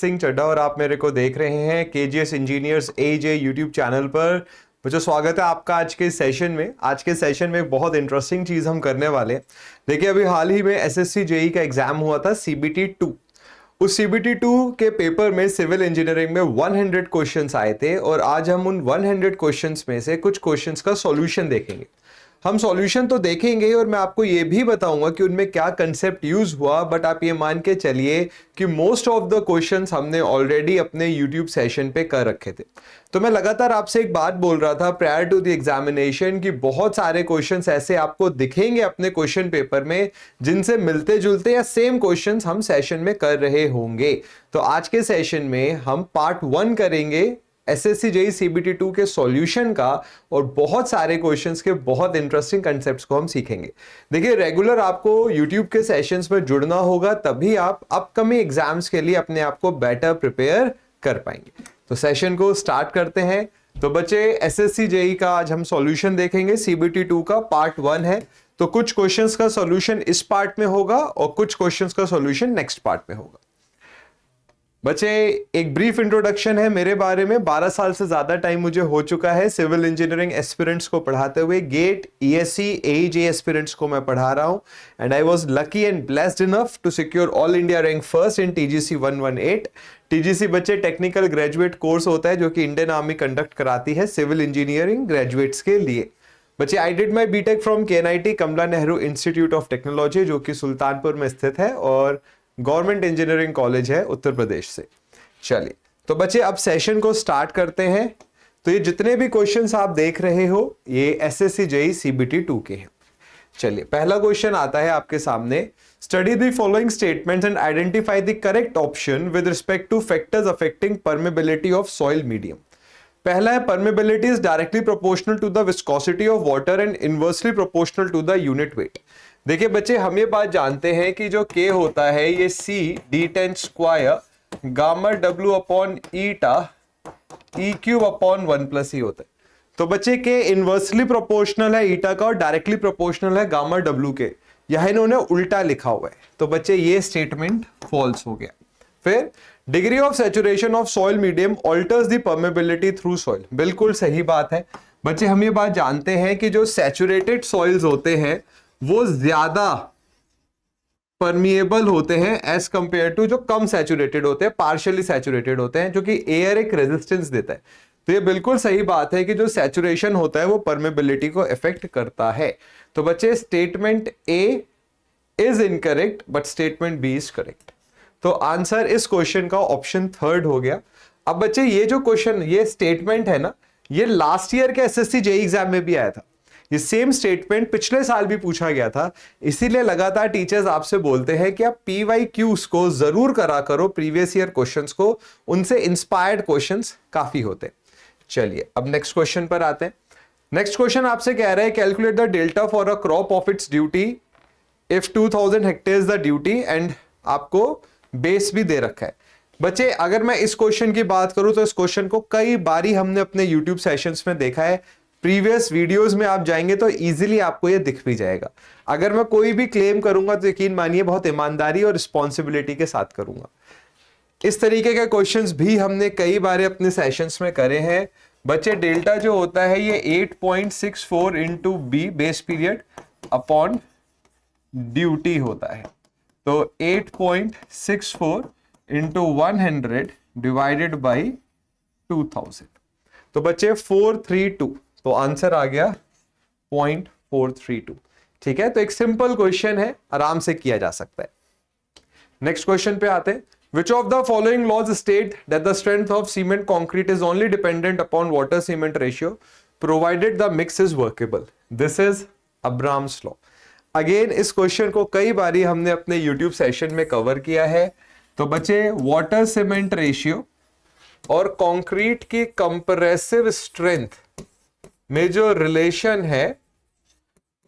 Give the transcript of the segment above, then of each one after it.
सिंह चड्ढा और आप मेरे को देख रहे हैं केजीएस इंजीनियर्स एजे यूट्यूब चैनल पर। मुझे स्वागत है आपका आज के सेशन में। आज के सेशन में एक बहुत इंटरेस्टिंग चीज़ हम करने वाले हैं। देखिए, अभी हाल ही में एसएससी जेई का एग्जाम हुआ था सीबीटी 2। उस सीबीटी 2 के पेपर में सिविल इंजीनियरिंग में 100 क्वेश्चंस आए थे और आज हम उन 100 क्वेश्चंस में से कुछ क्वेश्चंस का सॉल्यूशन देखेंगे। हम सॉल्यूशन तो देखेंगे और मैं आपको ये भी बताऊंगा कि उनमें क्या कंसेप्ट यूज हुआ, बट आप ये मान के चलिए कि मोस्ट ऑफ द क्वेश्चंस हमने ऑलरेडी अपने यूट्यूब सेशन पे कर रखे थे। तो मैं लगातार आपसे एक बात बोल रहा था प्रायर टू द एग्जामिनेशन कि बहुत सारे क्वेश्चंस ऐसे आपको दिखेंगे अपने क्वेश्चन पेपर में जिनसे मिलते जुलते या सेम क्वेश्चंस हम सेशन में कर रहे होंगे। तो आज के सेशन में हम पार्ट 1 करेंगे एसएससी जेई सीबीटी 2 के सॉल्यूशन का और बहुत सारे क्वेश्चंस के बहुत इंटरेस्टिंग कंसेप्ट्स को हम सीखेंगे। देखिए, रेगुलर आपको यूट्यूब के सेशंस में जुड़ना होगा, तभी आप अपकमिंग एग्जाम्स के लिए अपने आप को बेटर प्रिपेयर कर पाएंगे। तो सेशन को स्टार्ट करते हैं। तो बच्चे, एसएससी जेई का आज हम सॉल्यूशन देखेंगे। सीबीटी 2 का पार्ट 1 है, तो कुछ क्वेश्चंस का सॉल्यूशन इस पार्ट में होगा और कुछ क्वेश्चंस का सॉल्यूशन नेक्स्ट पार्ट में होगा। बच्चे, एक ब्रीफ इंट्रोडक्शन है मेरे बारे में। 12 साल से ज्यादा टाइम मुझे हो चुका है सिविल इंजीनियरिंग एस्पिरेंट्स को पढ़ाते हुए। गेट, ईएससी, एजे एस्पिरेंट्स को मैं पढ़ा रहा हूं and I was lucky and blessed enough to secure all India rank first in TGC 118। TGC बच्चे टेक्निकल ग्रेजुएट कोर्स होता है जो कि इंडियन आर्मी कंडक्ट कराती है सिविल इंजीनियरिंग ग्रेजुएट्स के लिए। बच्चे, I did my BTech from KNIT Kamala Nehru institute of technology जो कि सुल्तानपुर में स्थित है और गवर्नमेंट इंजीनियरिंग कॉलेज है उत्तर प्रदेश से। चलिए, तो बच्चे अब सेशन को स्टार्ट करते हैं। तो ये जितने भी क्वेश्चंस आप देख रहे हो ये एसएससी जेई सीबीटी 2 के हैं। चलिए, पहला क्वेश्चन आता है आपके सामने। Study the following statements and identify the correct option with respect to factors affecting permeability of soil medium. पहला है permeability is directly proportional to the viscosity of water and inversely proportional to the unit weight. देखिए बच्चे, हम ये बात जानते हैं कि जो K होता है ये C d10 square gamma W upon eta E cube upon 1 plus E होता है। तो बच्चे, K इनवर्सली प्रोपोर्शनल है ईटा का और डायरेक्टली प्रोपोर्शनल है गामा W के। यह इन्होंने उल्टा लिखा हुआ है, तो बच्चे ये स्टेटमेंट फॉल्स हो गया। फिर degree of saturation of soil medium alters the permeability through soil. बिल्कुल सही बात है बच्चे, हम ये बात जानते हैं कि जो सैचुरेटेड सॉइल्स होते हैं वो ज्यादा परमिएबल होते हैं एज कंपेयर टू जो कम सैचुरेटेड होते हैं, पार्शियली सैचुरेटेड होते हैं, जो कि एयर एक रेजिस्टेंस देता है। तो ये बिल्कुल सही बात है कि जो सैचुरेशन होता है वो परमेबिलिटी को इफेक्ट करता है। तो बच्चे, statement A is incorrect but statement B is correct. तो आंसर इस क्वेश्चन का ऑप्शन 3 हो गया। अब बच्चे, ये जो क्वेश्चन, ये स्टेटमेंट है ना, ये लास्ट ईयर के एसएससी जेई एग्जाम में भी आया था। ये सेम स्टेटमेंट पिछले साल भी पूछा गया था। इसीलिए लगातार टीचर्स आपसे बोलते हैं कि आप पीवाईक्यूज को जरूर करा करो, प्रीवियस ईयर क्वेश्चंस को, उनसे इंस्पायर्ड क्वेश्चंस काफी होते हैं। चलिए, अब नेक्स्ट क्वेश्चन पर आते हैं। नेक्स्ट क्वेश्चन आपसे कह रहा है calculate the delta for a crop of its duty if 2000 hectares the duty and आपको बेस भी दे रखा है। बच्चे, अगर मैं इस क्वेश्चन की बात करूं तो इस क्वेश्चन को कई बारी हमने अपने यूट्यूब सेशंस में देखा है। प्रीवियस वीडियोस में आप जाएंगे तो इजीली आपको ये दिख भी जाएगा। अगर मैं कोई भी क्लेम करूंगा तो यकीन मानिए बहुत ईमानदारी और रिस्पॉन्सिबिलिटी के साथ करूंगा। इस तरीके के क्वेश्चंस भी हमने कई बार अपने सेशंस में करे हैं। बच्चे, डेल्टा जो होता है ये 8.64 into B base period upon duty होता है। तो 8.64 इंटू 100 डिवाइडेड बाई 2000। तो बच्चे 432, तो आंसर आ गया 0.432। ठीक है, तो एक सिंपल क्वेश्चन है, आराम से किया जा सकता है। नेक्स्ट क्वेश्चन पे आते हैं। Which of the following laws state that the strength of cement concrete is only dependent upon water cement ratio provided the mix is workable? This is Abraham's law. Again इस question को कई बारी हमने अपने YouTube session में cover किया है। तो बच्चे, वाटर सीमेंट रेशियो और कंक्रीट की कंप्रेसिव स्ट्रेंथ में जो रिलेशन है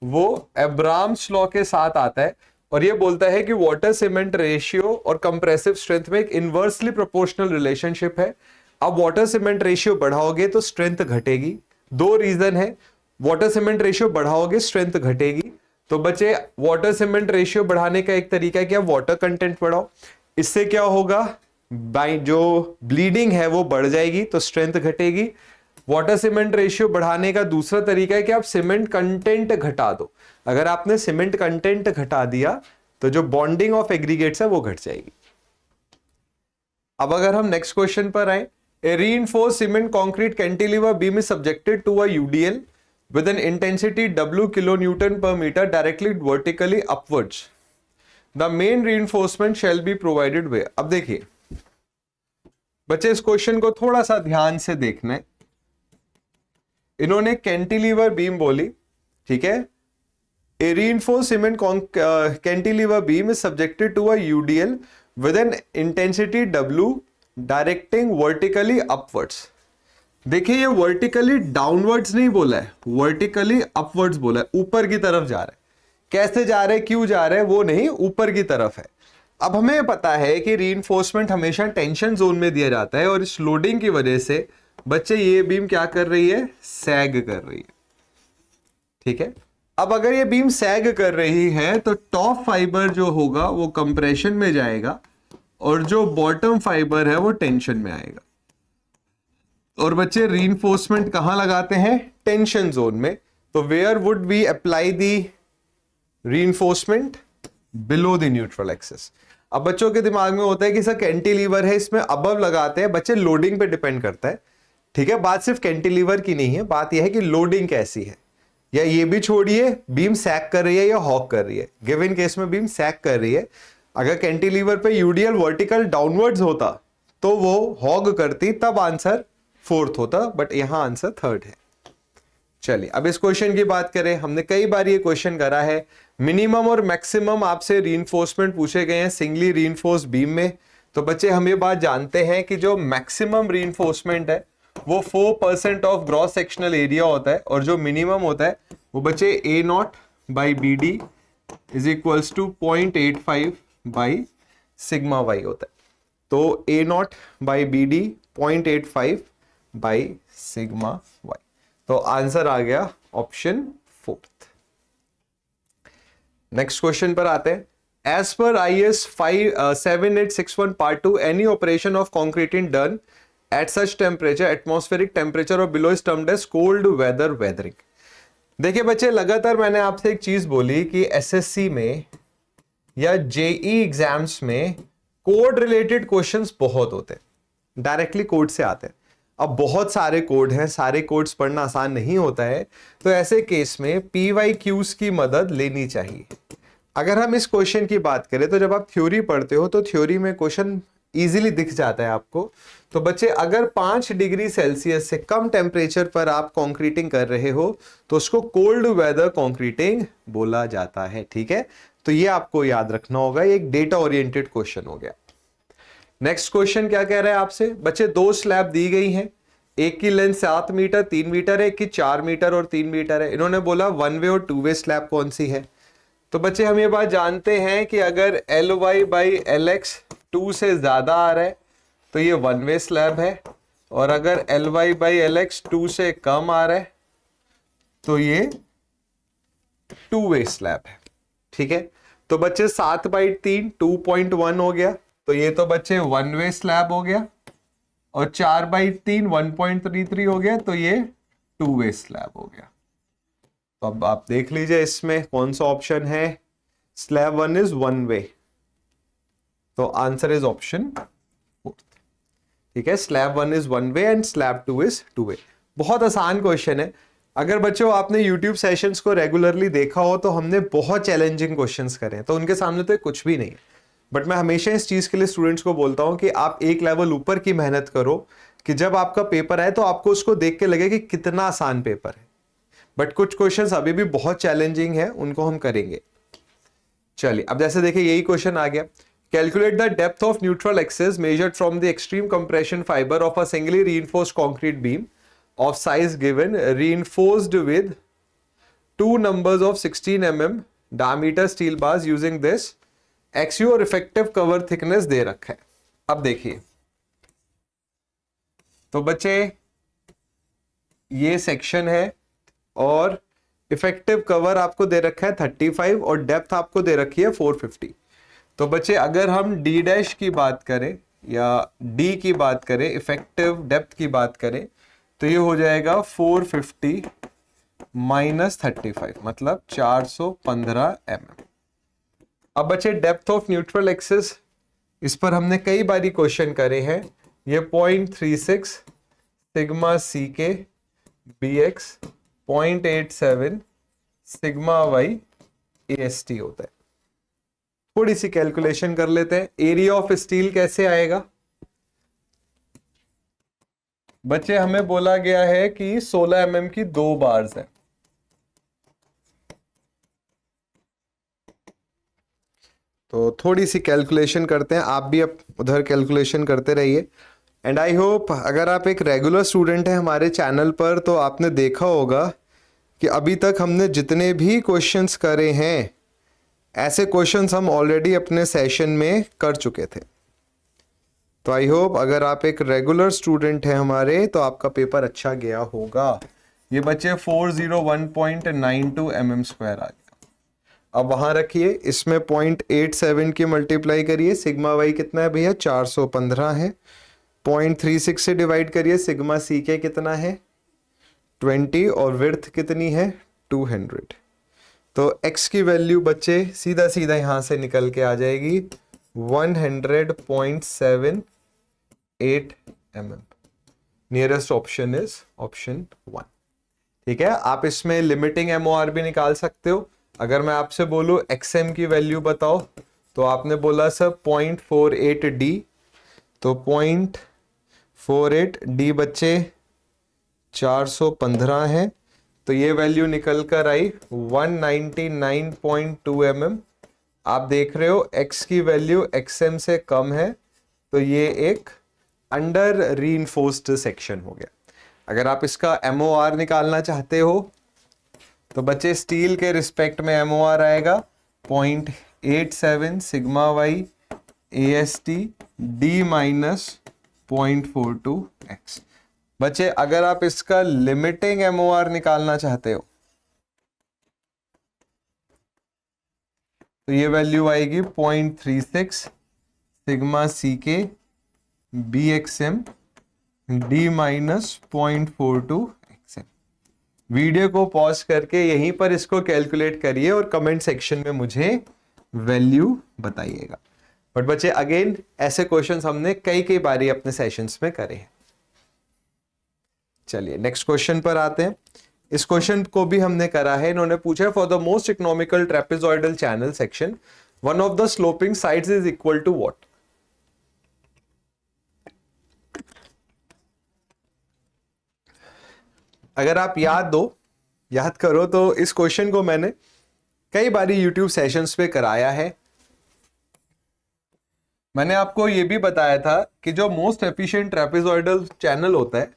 वो अब्राम्स लॉ के साथ आता है और ये बोलता है कि वाटर सीमेंट रेशियो और कंप्रेसिव स्ट्रेंथ में एक इनवर्सली प्रोपोर्शनल रिलेशनशिप है। अब वाटर सीमेंट रेशियो बढ़ाओगे तो स्ट्रेंथ घटेगी। 2 रीजन है, वाटर सीमेंट रेशियो बढ़ाओगे स्ट्रेंथ घटेगी। तो बच्चे, वाटर सीमेंट रेशियो बढ़ाने का एक तरीका है कि आप वाटर कंटेंट बढ़ाओ। इससे क्या होगा, जो ब्लीडिंग है वो बढ़ जाएगी तो स्ट्रेंथ घटेगी। वाटर सीमेंट रेशियो बढ़ाने का दूसरा तरीका है कि आप सीमेंट कंटेंट घटा दो। अगर आपने सीमेंट कंटेंट घटा दिया तो जो बॉन्डिंग ऑफ एग्रीगेट्स है वो घट जाएगी। अब अगर हम नेक्स्ट क्वेश्चन पर आए, a reinforced cement concrete cantilever beam is subjected to a UDL with an intensity W kilonewton per meter directly vertically upwards. The main reinforcement shall be provided where? अब देखिए बच्चे, इस क्वेश्चन को थोड़ा सा ध्यान से देखना है। इन्होंने कैंटिलीवर बीम बोली, ठीक है। A reinforced cement cantilever beam is subjected to a UDL with an intensity W directing vertically upwards. देखिए ये वर्टिकली डाउनवर्ड्स नहीं बोला है, वर्टिकली अपवर्ड्स बोला है, ऊपर की तरफ जा रहा है। कैसे जा रहे हैं, क्यों जा रहे हैं वो नहीं, ऊपर की तरफ है। अब हमें पता है कि रीइंफोर्समेंट हमेशा टेंशन जोन में दिया जाता है और इस लोडिंग की वजह से बच्चे ये बीम क्या कर रही है, सैग कर रही है, ठीक है। अब अगर ये बीम सैग कर रही है तो टॉप फाइबर जो होगा वो कंप्रेशन में जाएगा और जो बॉटम फाइबर है वो टेंशन में आएगा। और बच्चे रीइंफोर्समेंट कहां लगाते हैं, टेंशन जोन में। तो where would we apply the reinforcement, below the neutral axis. अब बच्चों के दिमाग में होता है कि सर कैंटिलीवर है, इसमें अबव लगाते हैं। बच्चे लोडिंग पे डिपेंड करता है, ठीक है। बात सिर्फ कैंटिलीवर की नहीं है, बात यह है कि लोडिंग कैसी है। या ये भी छोड़िए, बीम सैक कर रही है या हॉक कर रही है। गिवन केस में बीम सैक कर रही है, अगर कैंटिलीवर पे यूडीएल वर्टिकल डाउनवर्ड्स होता तो वो हॉग करती, तब आंसर फोर्थ होता, बट यहां आंसर थर्ड है। चलिए अब इस क्वेश्चन की बात करें। हमने कई बार ये क्वेश्चन करा है। मिनिमम और मैक्सिमम आपसे रीइंफोर्समेंट पूछे गए हैं सिंगली रीइंफोर्स्ड बीम में। तो बच्चे हम ये बात जानते हैं कि जो मैक्सिमम रीइंफोर्समेंट है वो 4% ऑफ ग्रॉस सेक्शनल एरिया होता है, और जो मिनिमम होता है वो बच्चे A0/BD is equals to 0.85 by sigma Y होता है। तो A0/BD 0.85 बाई सिग्मा वाई। तो आंसर आ गया ऑप्शन फोर्थ। नेक्स्ट क्वेश्चन पर आते हैं। एज पर IS 7861 part 2, any operation of concreting done at such temperature, atmospheric temperature और below is termed as cold weather weathering. देखिए बच्चे, लगातार मैंने आपसे एक चीज बोली कि SSC में या JEE एग्जाम्स में कोड रिलेटेड क्वेश्चंस बहुत होते हैं, डायरेक्टली कोड से आते हैं। अब बहुत सारे कोड हैं, सारे कोड्स पढ़ना आसान नहीं होता है, तो ऐसे केस में PYQs की मदद लेनी चाहिए। अगर हम इस क्वेश्चन की बात करें तो जब आप थ्योरी पढ़ते हो तो थ्योरी में क्वेश्चन इजीली दिख जाता है आपको। तो बच्चे, अगर 5 डिग्री सेल्सियस से कम टेम्परेचर पर आप कंक्रीटिंग कर रहे हो तो उसको कोल्ड वेदर कंक्रीटिंग बोला जाता है, ठीक है। तो ये आपको याद रखना होगा, ये एक डेटा ओरिएंटेड क्वेश्चन हो गया। नेक्स्ट क्वेश्चन क्या कह रहा है आपसे, बच्चे 2 स्लैब दी गई हैं, एक की लेंथ 7 मीटर 3 मीटर है, एक की 4 मीटर और 3 मीटर है। इन्होंने बोला 1 वे और 2 वे स्लैब कौन सी है। तो बच्चे हम ये बात जानते हैं कि अगर LY/LX 2 से ज्यादा आ रहा है तो ये 1 वे स्लैब है, और अगर LY/LX 2 से कम आ रहा है तो ये 2 वे स्लैब है, ठीक है। तो बच्चे 7/3 2.1 हो गया, तो ये तो बच्चे 1 वे स्लैब हो गया, और 4/3 1.33 हो गया, तो ये 2 वे स्लैब हो गया। तो अब आप देख लीजिए इसमें कौन सा ऑप्शन है। स्लैब 1 इज 1 वे, तो आंसर इज ऑप्शन फोर्थ, ठीक है। Slab 1 is 1 way and slab 2 is 2 वे। बहुत आसान क्वेश्चन है। अगर बच्चों आपने YouTube सेशंस को रेगुलरली देखा हो तो हमने बहुत चैलेंजिंग क्वेश्चंस करे हैं, तो उनके सामने तो कुछ भी नहीं है। बट मैं हमेशा इस चीज के लिए स्टूडेंट्स को बोलता हूं कि आप एक लेवल ऊपर की मेहनत करो, कि जब आपका पेपर आए तो आपको उसको देख के लगे कि कितना आसान पेपर है। बट कुछ क्वेश्चंस अभी भी बहुत चैलेंजिंग है, उनको हम करेंगे। चलिए अब जैसे देखिए यही क्वेश्चन आ गया। Calculate the depth of neutral axis measured from the extreme compression fibre of a singly reinforced concrete beam of size given, reinforced with 2 numbers of 16 mm diameter steel bars using this axial और effective cover thickness दे रखा है। अब देखिए, तो बच्चे ये section है और इफेक्टिव कवर आपको दे रखा है 35 और डेप्थ आपको दे रखी है 450। तो बच्चे अगर हम D' की बात करें, या डी की बात करें, इफेक्टिव डेप्थ की बात करें, तो ये हो जाएगा 450 माइनस 35, मतलब 415 mm। अब बचे डेप्थ ऑफ न्यूट्रल एक्सिस, इस पर हमने कई बारी क्वेश्चन करे हैं। ये 0.36 sigma C K B X 0.87 sigma Y A S T होता है। थोड़ी सी कैलकुलेशन कर लेते हैं। एरिया ऑफ स्टील कैसे आएगा बच्चे? हमें बोला गया है कि 16 mm की 2 बार्स है, तो थोड़ी सी कैलकुलेशन करते हैं। आप भी अब उधर कैलकुलेशन करते रहिए। एंड आई होप अगर आप एक रेगुलर स्टूडेंट हैं हमारे चैनल पर, तो आपने देखा होगा कि अभी तक हमने जितने भी क्वेश्चंस करे हैं, ऐसे क्वेश्चंस हम ऑलरेडी अपने सेशन में कर चुके थे। तो आई होप अगर आप एक रेगुलर स्टूडेंट हैं हमारे, तो आपका पेपर अच्छा गया होगा। ये बच्चे 401.92 mm² आ गया। अब वहां रखिए, इसमें 0.87 की मल्टीप्लाई करिए, सिग्मा वाई कितना है भैया? 415 है। 0.36 से डिवाइड करिए, सिग्मा सी के कितना है? 20, और विड्थ कितनी है? 200। तो x की वैल्यू बच्चे सीधा सीधा यहां से निकल के आ जाएगी 100.78 mm। Nearest option is option 1। ठीक है, आप इसमें लिमिटिंग MOR भी निकाल सकते हो। अगर मैं आपसे बोलूं XM की वैल्यू बताओ, तो आपने बोला सर 0.48D, तो 0.48D बच्चे 415 है, तो ये वैल्यू निकल कर आई 199.2 mm। आप देख रहे हो x की वैल्यू XM से कम है, तो ये एक अंडर रीइंफोर्स्ड सेक्शन हो गया। अगर आप इसका MOR निकालना चाहते हो, तो बच्चे स्टील के रिस्पेक्ट में MOR आएगा 0.87 sigma Y AST D minus 0.42 x। बच्चे अगर आप इसका लिमिटिंग MOR निकालना चाहते हो, तो ये वैल्यू आएगी 0.36 सिग्मा सी के BXM D minus 0.42 XM। Video को पॉज करके यहीं पर इसको कैलकुलेट करिए और कमेंट सेक्शन में मुझे वैल्यू बताइएगा। बट बच्चे अगेन ऐसे क्वेश्चंस हमने कई बारी अपने सेशंस में करे हैं। चलिए नेक्स्ट क्वेश्चन पर आते हैं। इस क्वेश्चन को भी हमने करा है। इन्होंने पूछा for the most economical trapezoidal channel section one of the sloping sides is equal to what? अगर आप याद करो तो इस क्वेश्चन को मैंने कई बारी YouTube सेशंस पे कराया है। मैंने आपको ये भी बताया था कि जो मोस्ट एफिशिएंट ट्रेपेजॉइडल चैनल होता है,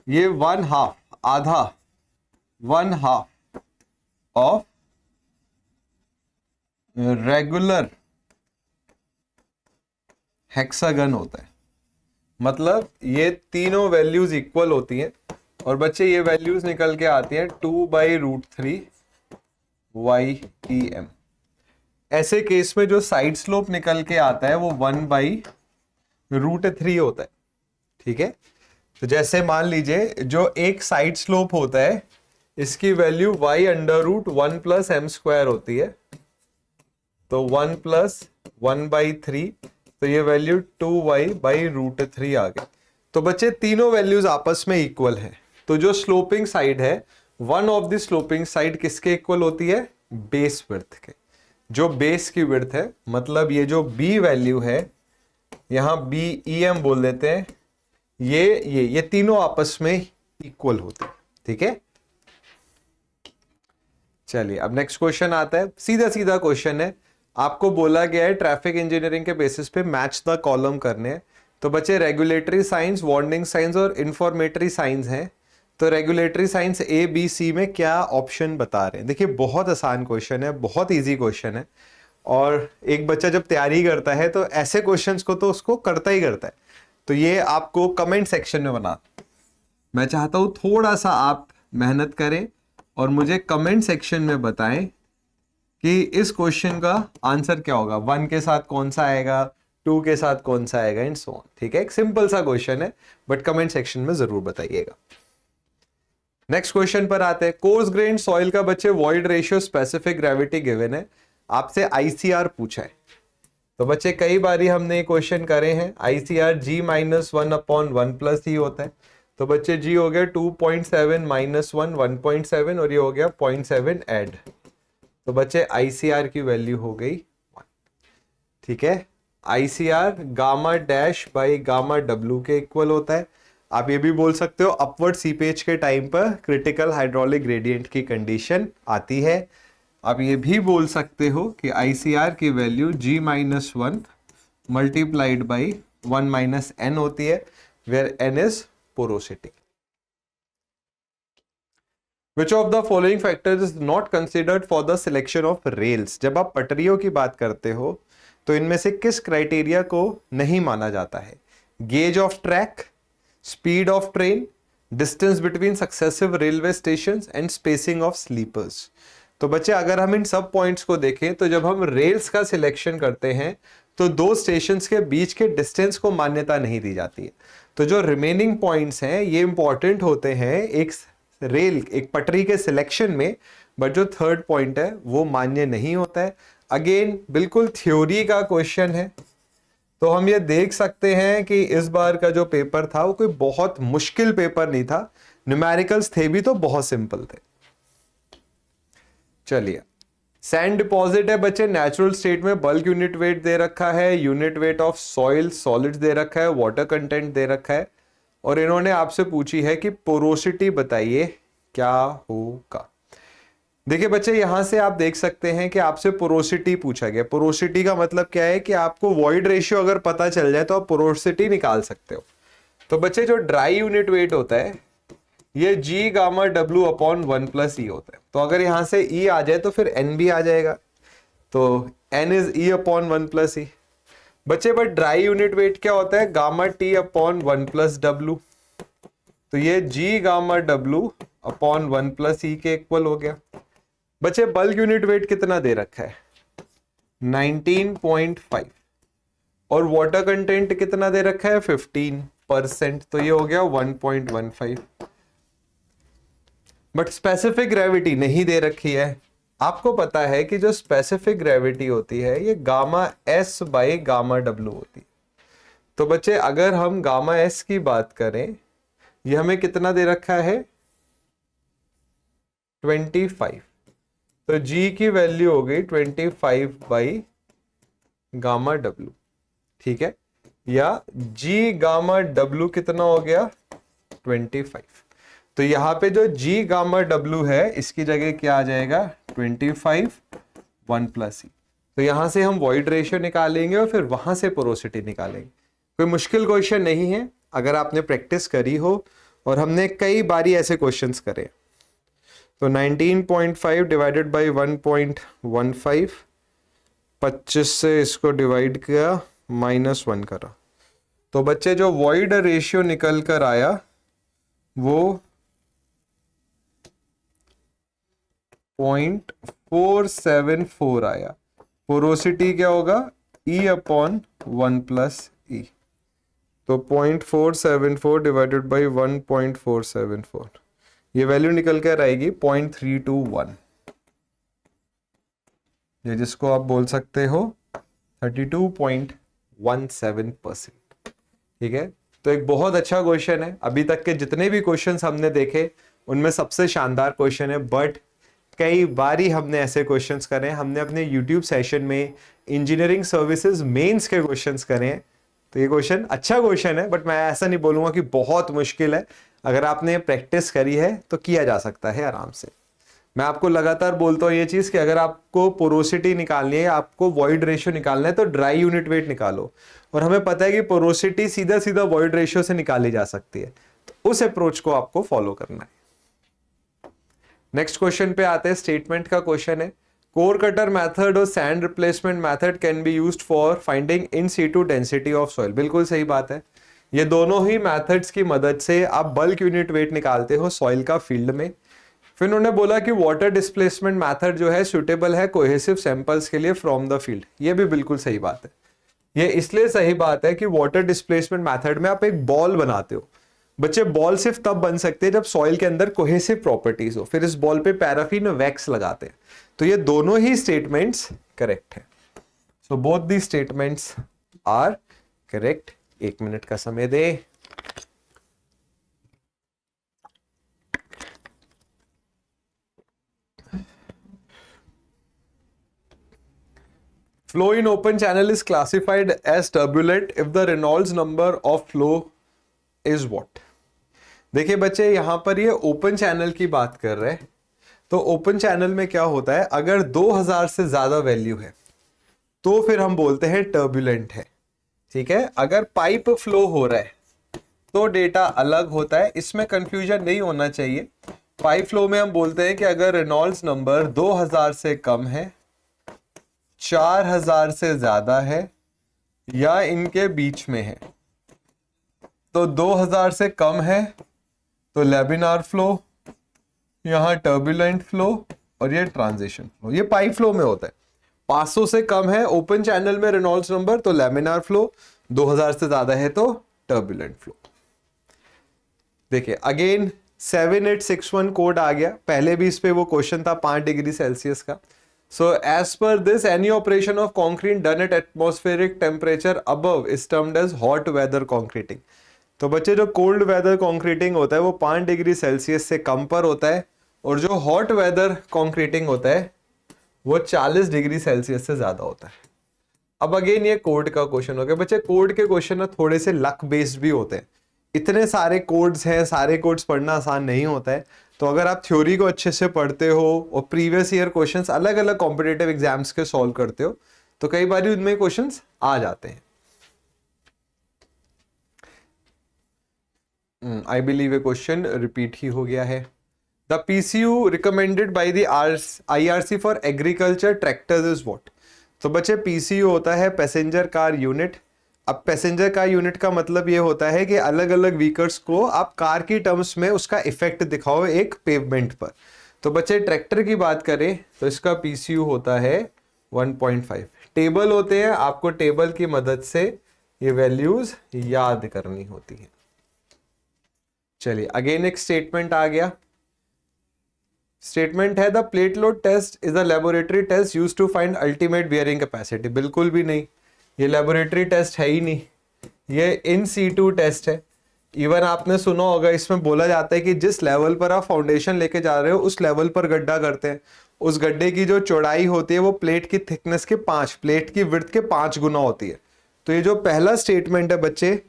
ये 1/2 ऑफ रेगुलर हेक्सागन होता है। मतलब ये तीनों वैल्यूज इक्वल होती हैं, और बच्चे ये वैल्यूज निकल के आती हैं 2/√3 YEM। ऐसे केस में जो साइड स्लोप निकल के आता है वो 1/√3 होता है। ठीक है, तो जैसे मान लीजिए जो एक साइड स्लोप होता है, इसकी वैल्यू y√1 + m² होती है, तो 1 + 1/3, तो ये वैल्यू 2y/√3 आ गई। तो बच्चे तीनों वैल्यूज आपस में इक्वल है। तो जो स्लोपिंग साइड है, one of the sloping side किसके इक्वल होती है? बेस विड्थ के। जो बेस की विड्थ है, मतलब ये जो b वैल्यू है, यहां BEM बोल देते हैं, ये तीनों आपस में इक्वल होते हैं। ठीक है, चलिए अब नेक्स्ट क्वेश्चन आता है। सीधा सीधा क्वेश्चन है। आपको बोला गया है ट्रैफिक इंजीनियरिंग के बेसिस पे मैच द कॉलम करने हैं। तो बच्चे रेगुलेटरी साइंस, वार्निंग साइंस और इंफॉर्मेटरी साइंस हैं। तो रेगुलेटरी साइंस ABC में क्या ऑप्शन बता रहे हैं? देखिए बहुत आसान क्वेश्चन है, बहुत इजी क्वेश्चन है, और एक बच्चा जब तैयारी करता है तो ऐसे क्वेश्चंस को तो उसको करता ही करता है। तो ये आपको कमेंट सेक्शन में बना, मैं चाहता हूं थोड़ा सा आप मेहनत करें और मुझे कमेंट सेक्शन में बताएं कि इस क्वेश्चन का आंसर क्या होगा। 1 के साथ कौन सा आएगा, 2 के साथ कौन सा आएगा एंड सो ऑन। ठीक है, एक सिंपल सा क्वेश्चन है, बट कमेंट सेक्शन में जरूर बताइएगा। नेक्स्ट क्वेश्चन पर आते हैं। कोर्स ग्रेन सॉइल का बच्चे void ratio specific gravity given है, आपसे आईसीआर पूछा है। तो बच्चे कई बारी हमने ये क्वेश्चन करे हैं। आईसीआर जी माइनस 1/1 प्लस ही होता है। तो बच्चे जी हो गया 2.7 माइनस 1 1.7 और ये हो गया 0.7 ऐड। तो बच्चे आईसीआर की वैल्यू हो गई 1। ठीक है, ICR gamma dash by gamma W के इक्वल होता है। आप ये भी बोल सकते हो अपवर्ड सीपेज के टाइम पर क्रिटिकल हाइड्रोलिक ग्रेडियंट की कंडीशन आती है। आप ये भी बोल सकते हो कि आईसीआर की value G minus 1 multiplied by 1 minus N होती है, where N is porosity. Which of the following factors is not considered for the selection of rails? जब आप पटरियों की बात करते हो तो इनमें से किस क्राइटेरिया को नहीं माना जाता है? Gauge of track, speed of train, distance between successive railway stations and spacing of sleepers. तो बच्चे अगर हम इन सब पॉइंट्स को देखें तो जब हम रेल्स का सिलेक्शन करते हैं तो दो स्टेशंस के बीच के डिस्टेंस को मान्यता नहीं दी जाती है। तो जो रिमेनिंग पॉइंट्स हैं ये इंपॉर्टेंट होते हैं एक रेल, एक पटरी के सिलेक्शन में, बट जो थर्ड पॉइंट है वो मान्य नहीं होता है। अगेन बिल्कुल थ्योरी का क्वेश्चन है, तो हम ये देख सकते हैं कि इस बार का जो पेपर था वो कोई बहुत मुश्किल पेपर नहीं था, न्यूमेरिकल्स थे भी तो बहुत सिंपल थे। चलिए, सैंड डिपॉजिट है बच्चे, नेचुरल स्टेट में बल्क यूनिट वेट दे रखा है, unit weight of soil solids दे रखा है, वाटर कंटेंट दे रखा है, और इन्होंने आपसे पूछी है कि पोरोसिटी बताइए क्या होगा। देखिए बच्चे, यहां से आप देख सकते हैं कि आपसे पोरोसिटी पूछा गया। पोरोसिटी का मतलब क्या है कि आपको वॉइड रेशियो अगर पता चल जाए तो आप पोरोसिटी निकाल सकते हो। तो बच्चे जो ड्राई यूनिट वेट होता है ये G gamma W upon 1 plus E होता है। तो अगर यहां से ई आ जाए तो फिर एन भी आ जाएगा, तो N is E upon 1 plus E. बच्चे बट ड्राई यूनिट वेट क्या होता है? Gamma T upon 1 plus W. तो ये G gamma W upon 1 plus E के इक्वल हो गया। बच्चे बल्क यूनिट वेट कितना दे रखा है? 19.5, और वाटर कंटेंट कितना दे रखा है? 15%। तो ये हो गया 1.15। बट स्पेसिफिक ग्रेविटी नहीं दे रखी है। आपको पता है कि जो स्पेसिफिक ग्रेविटी होती है ये gamma S by gamma W होती है। तो बच्चे अगर हम गामा एस की बात करें, ये हमें कितना दे रखा है? 25। तो जी की वैल्यू हो गई 25 बाई गामा डब्ल्यू। ठीक है, या जी गामा डब्ल्यू कितना हो गया? 25। तो यहां पे जो जी गामा डब्ल्यू है इसकी जगह क्या आ जाएगा? 25 1 प्लस ई। तो यहां से हम वॉइड रेशियो निकालेंगे और फिर वहां से पोरोसिटी निकालेंगे। कोई मुश्किल क्वेश्चन नहीं है अगर आपने प्रैक्टिस करी हो, और हमने कई बारी ऐसे क्वेश्चंस करे। तो 19.5 डिवाइडेड बाई 1.15, 25 से इसको डिवाइड किया, -1 करा। तो बच्चे जो वॉइड रेशियो निकल कर आया वो 0.474 आया। पोरोसिटी क्या होगा? E अपॉन 1 प्लस ई। तो 0.474 डिवाइडेड बाई 1.474, ये वैल्यू निकल कर आएगी 0.321, ये जिसको आप बोल सकते हो 32.17%। ठीक है, तो एक बहुत अच्छा क्वेश्चन है। अभी तक के जितने भी क्वेश्चंस हमने देखे उनमें सबसे शानदार क्वेश्चन है, बट कई बारी हमने ऐसे क्वेश्चंस करे हैं। हमने अपने YouTube सेशन में इंजीनियरिंग सर्विसेज मेंस के क्वेश्चंस करे हैं। तो ये क्वेश्चन अच्छा क्वेश्चन है, बट मैं ऐसा नहीं बोलूंगा कि बहुत मुश्किल है। अगर आपने प्रैक्टिस करी है तो किया जा सकता है आराम से। मैं आपको लगातार बोलता हूँ ये चीज कि अगर आपको पोरोसिटी निकालनी है, आपको वॉइड रेशियो निकालना है, तो ड्राई यूनिट वेट निकालो। और हमें पता है कि पोरोसिटी सीधा सीधा वॉइड रेशियो से निकाली जा सकती है, तो उस अप्रोच को आपको फॉलो करना है। नेक्स्ट क्वेश्चन पे आते हैं। स्टेटमेंट का क्वेश्चन है, कोर कटर मेथड और sand replacement method can be used for finding in situ density of soil. बिल्कुल सही बात है। ये दोनों ही मेथड्स की मदद से आप बल्क यूनिट वेट निकालते हो सॉइल का फील्ड में। फिर उन्होंने बोला कि वाटर डिस्प्लेसमेंट मेथड जो है सुटेबल है कोहेसिव सैंपल्स के लिए फ्रॉम द फील्ड। ये भी बिल्कुल सही बात है। ये इसलिए सही बात है कि वाटर डिस्प्लेसमेंट मेथड में आप एक बॉल बनाते हो। बच्चे बॉल सिर्फ तब बन सकते हैं जब सॉइल के अंदर कोहेसिव प्रॉपर्टीज हो, फिर इस बॉल पे पैराफिन वैक्स लगाते हैं। तो ये दोनों ही स्टेटमेंट्स करेक्ट है। So both the statements are correct. 1 minute का समय दे। Flow in open channel is classified as turbulent if the Reynolds number of flow is what? देखिए बच्चे, यहां पर ये ओपन चैनल की बात कर रहे हैं। तो ओपन चैनल में क्या होता है, अगर 2000 से ज्यादा वैल्यू है तो फिर हम बोलते हैं टर्बुलेंट है। ठीक है, अगर पाइप फ्लो हो रहा है तो डेटा अलग होता है, इसमें कंफ्यूजन नहीं होना चाहिए। पाइप फ्लो में हम बोलते हैं कि अगर रेनॉल्ड्स नंबर 2000 से कम है, 4000 से ज्यादा है या इनके बीच में है। तो 2000 से कम है तो लेमिनार फ्लो, यहां टर्बुलेंट फ्लो, और ये ट्रांजिशन फ्लो। ये पाइप फ्लो में होता है। 500 से कम है ओपन चैनल में रेनॉल्ड्स नंबर तो लेमिनार फ्लो, 2000 से ज्यादा है तो टर्बुलेंट फ्लो। देखिए अगेन 7861 कोड आ गया, पहले भी इस पे वो क्वेश्चन था 5 डिग्री सेल्सियस का। So as per this, any operation of concrete done at atmospheric temperature above is termed as hot weather concreting. तो बच्चे जो कोल्ड वेदर कॉन्क्रीटिंग होता है वो 5 डिग्री सेल्सियस से कम पर होता है, और जो हॉट वेदर कॉन्क्रीटिंग होता है वो 40 डिग्री सेल्सियस से ज्यादा होता है। अब अगेन ये कोड का क्वेश्चन हो गया। बच्चे कोड के क्वेश्चन ना थोड़े से लक बेस्ड भी होते हैं। इतने सारे कोड्स हैं, सारे कोड्स पढ़ना आसान नहीं होता है। तो अगर आप थ्योरी को अच्छे से पढ़ते हो और प्रीवियस ईयर क्वेश्चंस अलग अलग कॉम्पिटिटिव एग्जाम्स के सॉल्व करते हो तो कई बार उनमें क्वेश्चंस आ जाते हैं। I believe a question repeat ही हो गया है। The PCU recommended by the IRC for agriculture tractors is what? तो बच्चे पीसीयू होता है पैसेंजर कार यूनिट। अब पैसेंजर कार यूनिट का मतलब ये होता है कि अलग अलग व्हीकल्स को आप कार की टर्म्स में उसका इफेक्ट दिखाओ एक पेवमेंट पर। तो बच्चे ट्रैक्टर की बात करें तो इसका पीसीयू होता है 1.5। टेबल होते हैं, आपको टेबल की मदद से ये वैल्यूज याद करनी होती है। चलिए अगेन एक स्टेटमेंट आ गया। स्टेटमेंट है the plate load test is a laboratory test used to find ultimate bearing capacity. बिल्कुल भी नहीं, ये लेबोरेटरी टेस्ट है ही नहीं, ये इन सीटू टेस्ट है। इवन आपने सुना होगा इसमें बोला जाता है कि जिस लेवल पर आप फाउंडेशन लेके जा रहे हो उस लेवल पर गड्ढा करते हैं। उस गड्ढे की जो चौड़ाई होती है वो प्लेट की थिकनेस के 5, प्लेट की विड्थ के 5 गुना होती है। तो ये जो पहला स्टेटमेंट है बच्चे,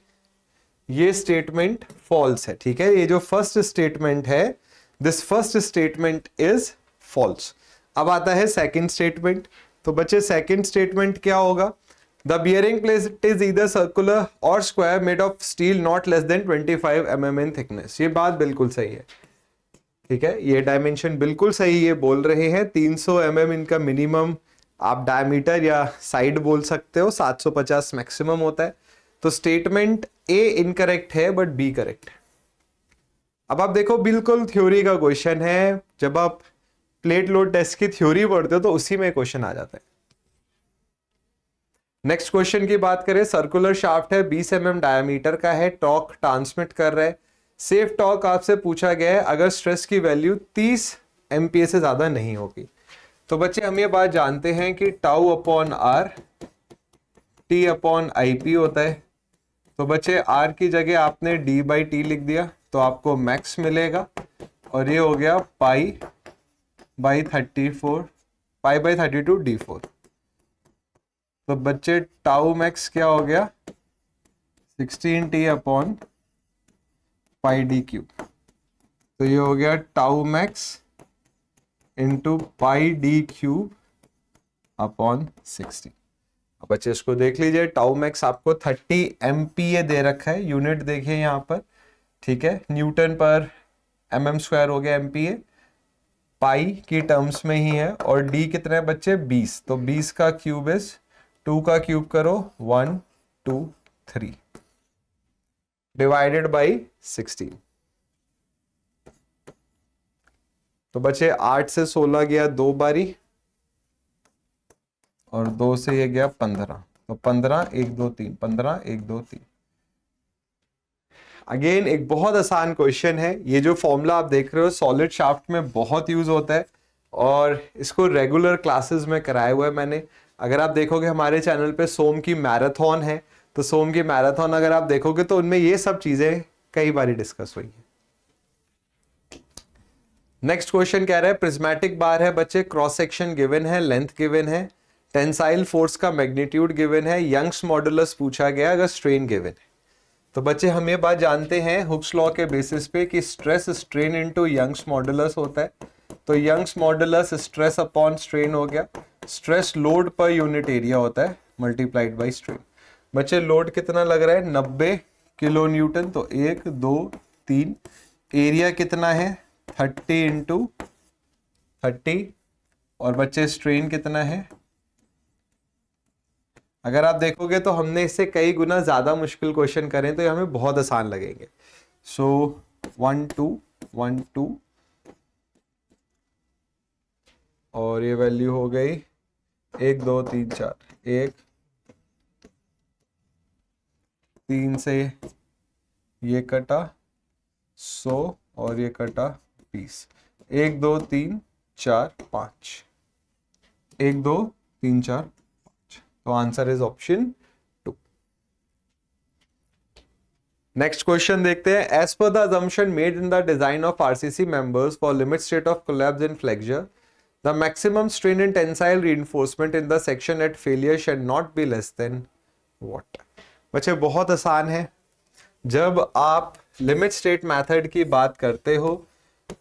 ये स्टेटमेंट फॉल्स है। ठीक है, ये जो फर्स्ट स्टेटमेंट है, this first statement is false. अब आता है सेकंड स्टेटमेंट। तो बच्चे सेकंड स्टेटमेंट क्या होगा? The bearing plate is either circular और square made of steel not less than 25 mm in thickness. ये बात बिल्कुल सही है। ठीक है, ये डायमेंशन बिल्कुल सही ये बोल रहे हैं। 300 mm इनका मिनिमम आप डायमीटर या साइड बोल सकते हो, 750 मैक्सिमम होता है। तो स्टेटमेंट ए इनकरेक्ट है बट बी करेक्ट है। अब आप देखो बिल्कुल थ्योरी का क्वेश्चन है। जब आप प्लेट लोड टेस्ट की थ्योरी पढ़ते हो तो उसी में क्वेश्चन आ जाता है। नेक्स्ट क्वेश्चन की बात करें, सर्कुलर शाफ्ट है, 20 mm डायमीटर का है, टॉर्क ट्रांसमिट कर रहा है। सेफ टॉर्क आपसे पूछा गया है अगर स्ट्रेस की वैल्यू 30 MPa से ज्यादा नहीं होगी। तो बच्चे हम ये बात जानते हैं कि tau upon R T upon IP होता है। तो बच्चे आर की जगह आपने d/t लिख दिया तो आपको मैक्स मिलेगा, और ये हो गया π/32 d4। तो बच्चे टाउ मैक्स क्या हो गया? 16t upon πd3। तो ये हो गया tau max into πd3 upon 16। अब बच्चे इसको देख लीजिए, टाउ मैक्स आपको 30 MPa दे रखा है। यूनिट देखिए यहाँ पर, ठीक है, न्यूटन पर mm² हो गया MPa, पाई की टर्म्स में ही है। और d कितना है बच्चे? 20। तो 20 का क्यूब इज 2 का क्यूब करो 1 2 3 डिवाइडेड बाई 16। तो बच्चे 8 से 16 गया 2 बारी, और 2 से ये गया 15। तो 15 1 2 3, 15 1 2 3। अगेन एक बहुत आसान क्वेश्चन है। ये जो फॉर्मूला आप देख रहे हो सॉलिड शाफ्ट में बहुत यूज होता है और इसको रेगुलर क्लासेस में कराया हुआ है मैंने। अगर आप देखोगे हमारे चैनल पे सोम की मैराथन है, तो सोम की मैराथन अगर आप देखोगे तो उनमें ये सब चीजें कई बार डिस्कस हुई है। नेक्स्ट क्वेश्चन कह रहा है प्रिज्मेटिक बार है बच्चे, क्रॉस सेक्शन गिवन है, लेंथ गिवन है, टेंसाइल फोर्स का मैग्नीट्यूड गिवन है, यंग्स मॉडुलस पूछा गया अगर स्ट्रेन गिवन है। तो बच्चे हम ये बात जानते हैं हुक्स लॉ के बेसिस पे कि stress strain into Young's modulus होता है। तो Young's modulus stress upon strain हो गया, stress load per unit area होता है मल्टीप्लाइड बाय स्ट्रेन। बच्चे लोड कितना लग रहा है 90 किलो न्यूटन, तो 1 2 3, एरिया कितना है 30 इंटू 30, और बच्चे स्ट्रेन कितना है, अगर आप देखोगे तो हमने इससे कई गुना ज्यादा मुश्किल क्वेश्चन करें तो ये हमें बहुत आसान लगेंगे। सो 1 2 1 2 और ये वैल्यू हो गई 1 2 3 4, 1 3 से ये कटा 100 और ये कटा 20, 1 2 3 4 5, 1 2 3 4 5। तो answer is option 2। Next question देखते हैं। As per the assumption made in the design of RCC members for limit state of collapse in flexure, the maximum strain in tensile reinforcement in the section at failure should not be less than what? बच्चे बहुत आसान है। जब आप limit state method की बात करते हो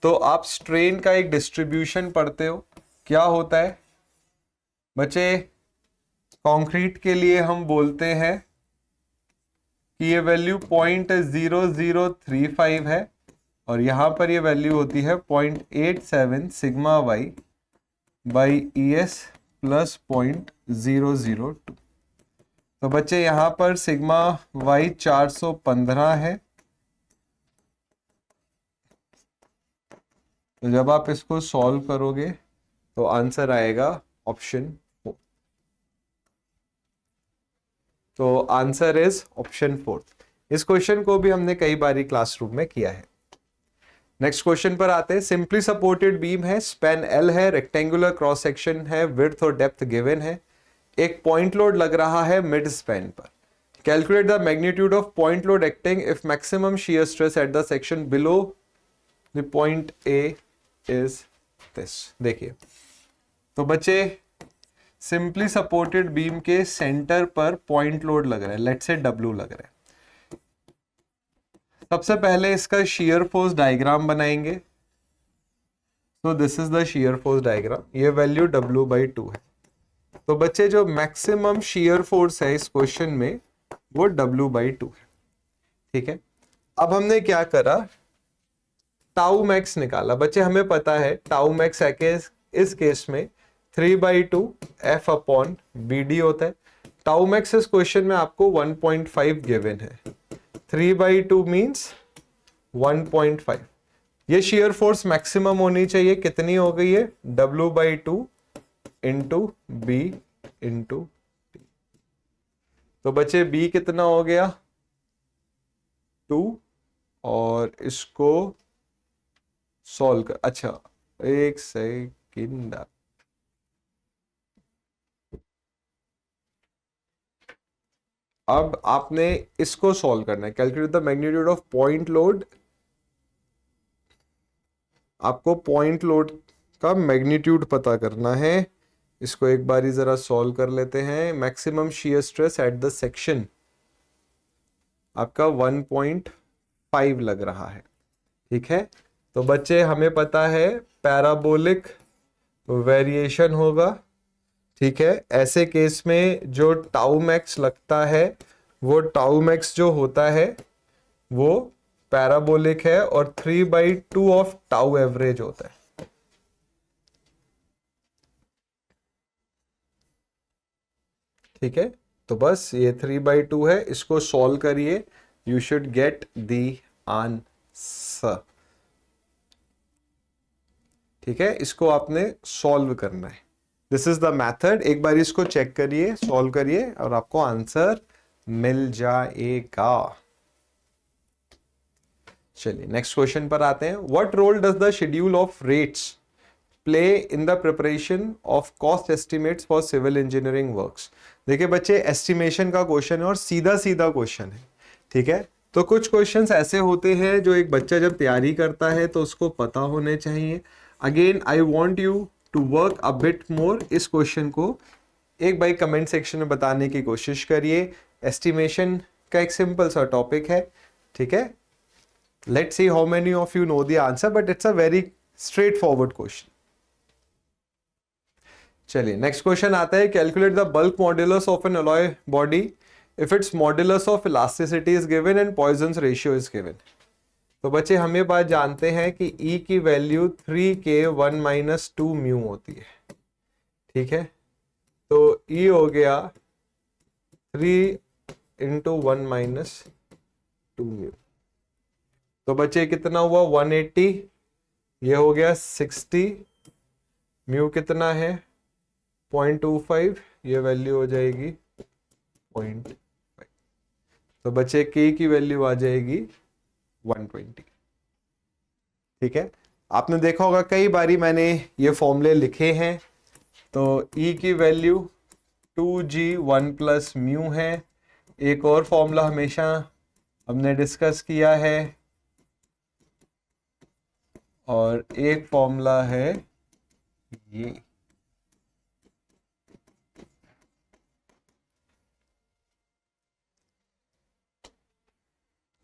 तो आप स्ट्रेन का एक डिस्ट्रीब्यूशन पढ़ते हो। क्या होता है बच्चे, कंक्रीट के लिए हम बोलते हैं कि ये वैल्यू 0.0035 है और यहां पर ये वैल्यू होती है 0.87 sigma Y by E S plus 0.002। तो बच्चे यहां पर सिग्मा वाई 415 है। तो जब आप इसको सॉल्व करोगे तो आंसर आएगा ऑप्शन 4। तो आंसर इज ऑप्शन 4। इस क्वेश्चन को भी हमने कई बारी क्लासरूम में किया है। नेक्स्ट क्वेश्चन पर आते हैं। सिंपली सपोर्टेड बीम है, स्पैन एल है, रेक्टेंगुलर क्रॉस सेक्शन है, विड्थ और डेप्थ गिवन है, एक पॉइंट लोड लग रहा है मिड स्पैन पर। Calculate the magnitude of point load acting if maximum shear stress at the section below the point A is this. देखिए तो बच्चे सिंपली सपोर्टेड बीम के सेंटर पर पॉइंट लोड लग रहा है, लेट्स से W लग रहा है। सबसे पहले इसका शियर फोर्स डायग्राम बनाएंगे। तो this is the shear force diagram, ये वैल्यू W/2 है। तो बच्चे जो मैक्सिमम शियर फोर्स है इस क्वेश्चन में वो W/2 है। ठीक है, अब हमने क्या करा, टाउ मैक्स निकाला। बच्चे हमें पता है टाउ मैक्स इस केस में 3/2 F अपॉन BD होता है। टाउ मैक्स इस क्वेश्चन में आपको 1.5 गिवन है, 3/2 मींस 1.5। ये शियर फोर्स मैक्सिमम होनी चाहिए, कितनी हो गई है W/2 into B into T। तो बच्चे B कितना हो गया 2, और इसको सॉल्व कर, अच्छा एक सेकंड, अब आपने इसको सॉल्व करना है। Calculate the magnitude of point load, आपको पॉइंट लोड का मैग्नीट्यूड पता करना है। इसको एक बारी जरा सॉल्व कर लेते हैं। Maximum shear stress at the section आपका 1.5 लग रहा है। ठीक है, तो बच्चे हमें पता है पैराबोलिक वेरिएशन होगा। ठीक है, ऐसे केस में जो टाउ मैक्स लगता है वो टाउ मैक्स जो होता है वो पैराबोलिक है और 3/2 ऑफ टाउ एवरेज होता है। ठीक है, तो बस ये 3/2 है, इसको सॉल्व करिए, you should get the answer. ठीक है, इसको आपने सॉल्व करना है। This is the method. एक बार इसको चेक करिए, सॉल्व करिए और आपको आंसर मिल जाएगा। चलिए नेक्स्ट क्वेश्चन पर आते हैं। What role does the schedule of rates play in the preparation of cost estimates for civil engineering works. देखिए बच्चे, एस्टिमेशन का क्वेश्चन है और सीधा सीधा क्वेश्चन है, ठीक है। तो कुछ क्वेश्चंस ऐसे होते हैं जो एक बच्चा जब तैयारी करता है तो उसको पता होने चाहिए। Again I want you to work a bit more. इस क्वेश्चन को एक बार कमेंट सेक्शन में बताने की कोशिश करिए। एस्टिमेशन का एक सिंपल सा टॉपिक है, ठीक है। Let's see how many of you know the answer, but it's a very straightforward question. चलिए नेक्स्ट क्वेश्चन आता है। Calculate the bulk modulus of an alloy body if its modulus of elasticity is given and Poisson's ratio is given. तो बच्चे हम ये बात जानते हैं कि E की वैल्यू 3K1 - 2 म्यू होती है, ठीक है। तो E हो गया 3 × 1 - 2 म्यू। तो बच्चे कितना हुआ 180, ये हो गया 60, म्यू कितना है 0.25, ये वैल्यू हो जाएगी 0.5। तो बच्चे K की वैल्यू आ जाएगी 120, ठीक है। आपने देखा होगा कई बारी मैंने ये फॉर्मूले लिखे हैं। तो E की वैल्यू 2G1 + म्यू है। एक और फॉर्मूला हमेशा हमने डिस्कस किया है, और एक फॉर्मूला है ये।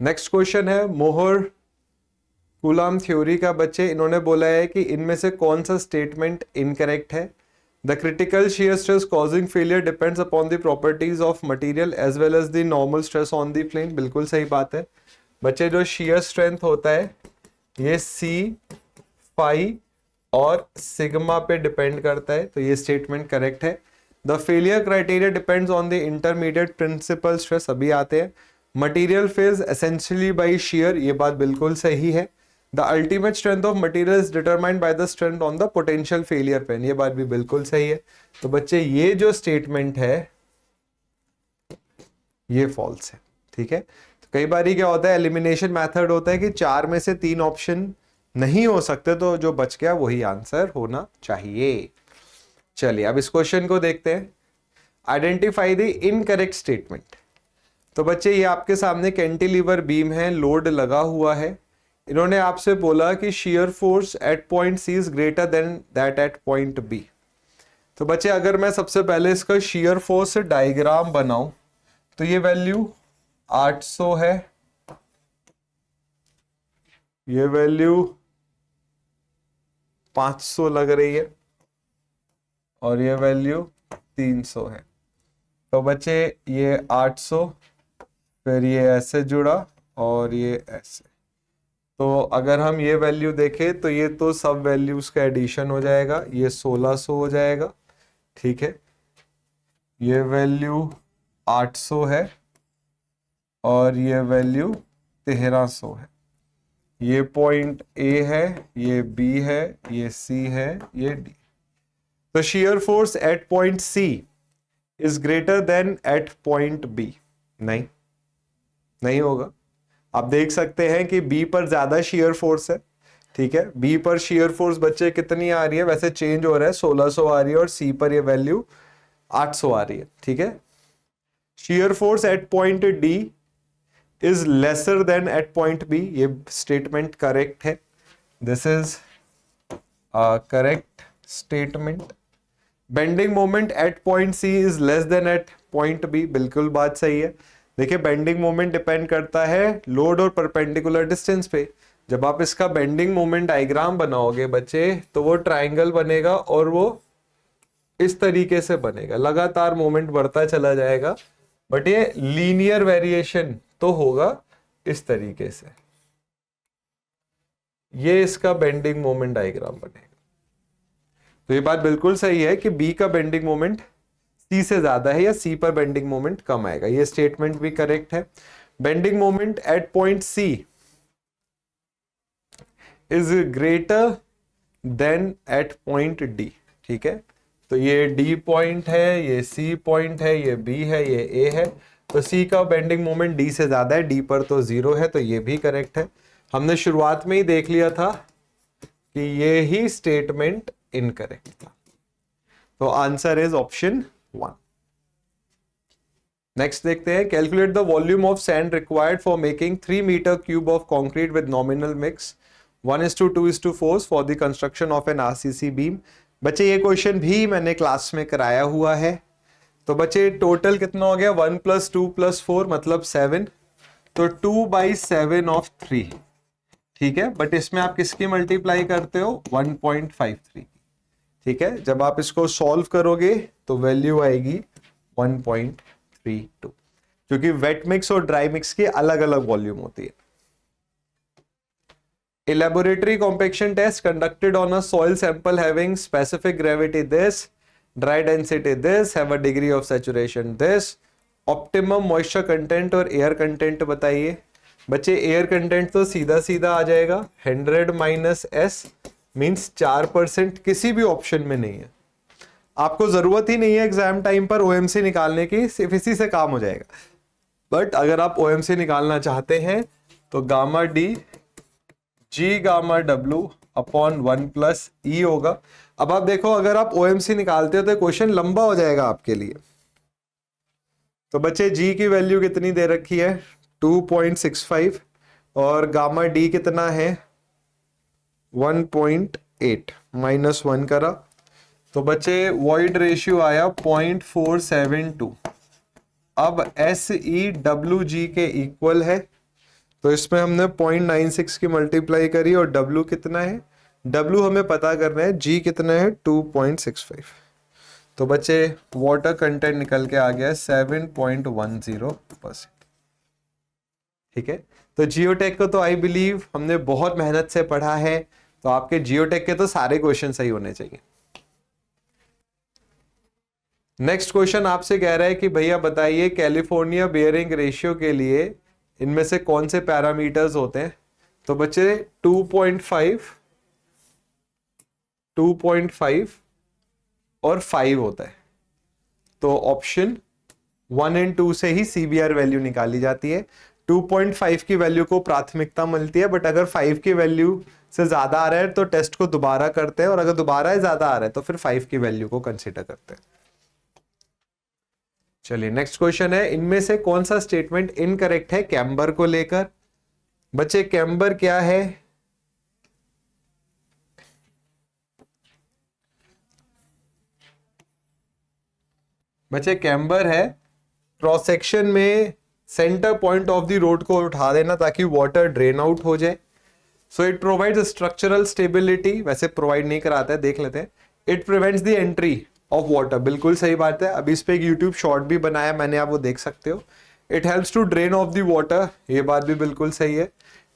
नेक्स्ट क्वेश्चन है मोहर कूलाम थ्योरी का। बच्चे इन्होंने बोला है कि इनमें से कौन सा स्टेटमेंट इनकरेक्ट है। The critical shear stress causing failure depends upon the properties of material as well as the normal stress on the plane। बिल्कुल सही बात है बच्चे। जो shear strength होता है ये C, phi और सिग्मा पे डिपेंड करता है, तो ये स्टेटमेंट करेक्ट है। The failure criteria depends on the intermediate principal stress, अभी आते हैं। Material fails essentially by shear, ये बात बिल्कुल सही है। The ultimate strength of material is determined by the strength on the potential failure plane, ये बात भी बिल्कुल सही है। तो बच्चे ये जो स्टेटमेंट है ये फॉल्स है, ठीक है। तो कई बार क्या होता है, एलिमिनेशन मेथड होता है कि 4 में से 3 ऑप्शन नहीं हो सकते, तो जो बच गया वही आंसर होना चाहिए। चलिए अब इस क्वेश्चन को देखते हैं। Identify the incorrect statement. तो बच्चे ये आपके सामने कैंटिलीवर बीम है, लोड लगा हुआ है। इन्होंने आपसे बोला कि shear force at point C is greater than that at point B. तो बच्चे अगर मैं सबसे पहले इसका शियर फोर्स डायग्राम बनाऊं तो ये वैल्यू 800 है, ये वैल्यू 500 लग रही है और ये वैल्यू 300 है। तो बच्चे ये 800, फिर ये ऐसे जुड़ा और ये ऐसे। तो अगर हम ये वैल्यू देखें तो ये तो सब वैल्यूज का एडिशन हो जाएगा, ये 1600 हो जाएगा, ठीक है। ये वैल्यू 800 है और ये वैल्यू 1300 है। ये पॉइंट A है, ये B है, ये C है, ये D। तो shear force at point C is greater than at point B। नहीं होगा। आप देख सकते हैं कि B पर ज्यादा शियर फोर्स है, ठीक है। B पर शियर फोर्स बच्चे कितनी आ रही है, वैसे चेंज हो रहा है, 1600 आ रही है, और C पर ये वैल्यू 800 आ रही है, ठीक है। Shear force at point D is lesser than at point B, ये स्टेटमेंट करेक्ट है। This is correct statement. Bending moment at point C is less than at point B, बिल्कुल बात सही है। देखिए बेंडिंग मोमेंट डिपेंड करता है load और परपेंडिकुलर डिस्टेंस पे। जब आप इसका बेंडिंग मोमेंट डायग्राम बनाओगे बच्चे तो वो ट्राइंगल बनेगा और वो इस तरीके से बनेगा, लगातार मोमेंट बढ़ता चला जाएगा, बट ये लीनियर वेरिएशन तो होगा इस तरीके से। ये इसका बेंडिंग मोमेंट डायग्राम बनेगा। तो ये बात बिल्कुल सही है कि बी का बेंडिंग मोमेंट सी से ज्यादा है या सी पर बेंडिंग मोमेंट कम आएगा, ये स्टेटमेंट भी करेक्ट है। Bending moment at point C is greater than at point D, ठीक है। तो ये डी पॉइंट है, ये सी पॉइंट है, ये बी है, ये ए है। तो सी का बेंडिंग मोमेंट डी से ज्यादा है, डी पर तो 0 है, तो ये भी करेक्ट है। हमने शुरुआत में ही देख लिया था कि ये ही स्टेटमेंट इनकरेक्ट था। तो आंसर इज ऑप्शन 1। नेक्स्ट देखते हैं, calculate the volume of sand required for making 3 metre cube of concrete with nominal mix 1:2:4 for the construction of an RCC beam. बच्चे ये क्वेश्चन भी मैंने क्लास में कराया हुआ है। तो बच्चे टोटल कितना हो गया, 1 + 2 + 4 मतलब 7, तो 2/7 ऑफ 3, ठीक है। बट इसमें आप किसकी मल्टीप्लाई करते हो, 1.53 की, ठीक है। जब आप इसको सॉल्व करोगे तो वैल्यू आएगी 1.32, क्योंकि वेट मिक्स और ड्राई मिक्स की अलग अलग वॉल्यूम होती है। A laboratory compaction test conducted on a soil sample having specific gravity this, dry density this, have a degree of saturation this, optimum moisture content और air content बताइए। बच्चे air content तो सीधा सीधा आ जाएगा, 100 - S मीन्स 4%, किसी भी option में नहीं है। आपको जरूरत ही नहीं है एग्जाम टाइम पर OMC निकालने की, सिर्फ इसी से काम हो जाएगा। बट अगर आप OMC निकालना चाहते हैं तो gamma D G gamma W upon 1 + E होगा। अब आप देखो, अगर आप OMC निकालते हो तो क्वेश्चन लंबा हो जाएगा आपके लिए। तो बच्चे जी की वैल्यू कितनी दे रखी है, 2.65, और गामा डी कितना है 1.8, -1 करा, तो बच्चे वॉइड रेशियो आया 0.472। अब SEWG के इक्वल है, तो इसमें हमने 0.96 की मल्टीप्लाई करी, और W कितना है, W हमें पता करना है, G कितना है 2.65। तो बच्चे वाटर कंटेंट निकल के आ गया 7.10%, ठीक है। तो जियोटेक को तो आई बिलीव हमने बहुत मेहनत से पढ़ा है, तो आपके जियोटेक के तो सारे क्वेश्चन सही होने चाहिए। नेक्स्ट क्वेश्चन आपसे कह रहा है कि भैया बताइए कैलिफोर्निया बियरिंग रेशियो के लिए इनमें से कौन से पैरामीटर्स होते हैं। तो बच्चे 2.5, 2.5 और 5 होता है। तो ऑप्शन 1 और 2 से ही CBR वैल्यू निकाली जाती है। 2.5 की वैल्यू को प्राथमिकता मिलती है, बट अगर 5 की वैल्यू से ज्यादा आ रहा है तो टेस्ट को दोबारा करते हैं, और अगर दोबारा ज्यादा आ रहा है तो फिर 5 की वैल्यू को कंसीडर करते हैं। चलिए नेक्स्ट क्वेश्चन है, इनमें से कौन सा स्टेटमेंट इनकरेक्ट है कैम्बर को लेकर। बच्चे कैम्बर क्या है, बच्चे कैम्बर है क्रॉस सेक्शन में centre point of the road को उठा देना ताकि वाटर ड्रेन आउट हो जाए। So it provides structural stability, वैसे प्रोवाइड नहीं कराता है, देख लेते हैं। It prevents the entry of water, बिल्कुल सही बात है। अभी इस पे एक यूट्यूब शॉर्ट भी बनाया मैंने, आप वो देख सकते हो। It helps to drain off the water, ये बात भी बिल्कुल सही है।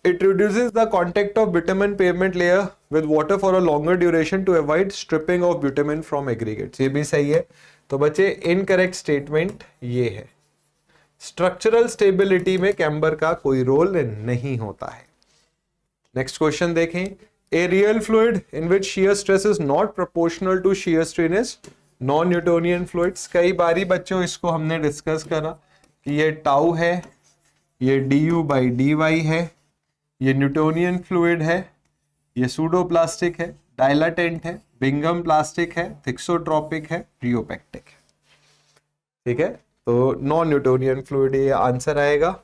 It reduces the contact of bitumen pavement layer with water for a longer duration to avoid stripping of bitumen from aggregates, ये भी सही है। तो बच्चे इनकरेक्ट स्टेटमेंट ये है, स्ट्रक्चरल स्टेबिलिटी में कैम्बर का कोई रोल नहीं होता है। नेक्स्ट क्वेश्चन देखें, a real fluid in which shear stress is not proportional to shear strain is non-Newtonian fluids। कई बारी बच्चों इसको हमने डिस्कस करा कि ये टाउ है, ये du/dy है, ये न्यूटोनियन फ्लूइड है, ये सूडोप्लास्टिक है, डायलाटेंट है, बिंगम प्लास्टिक है, थिक्सोट्रोपिक है, रियोपेक्टिक है, ठीक है। तो नॉन न्यूटोनियन फ्लूइड ये आंसर आएगा।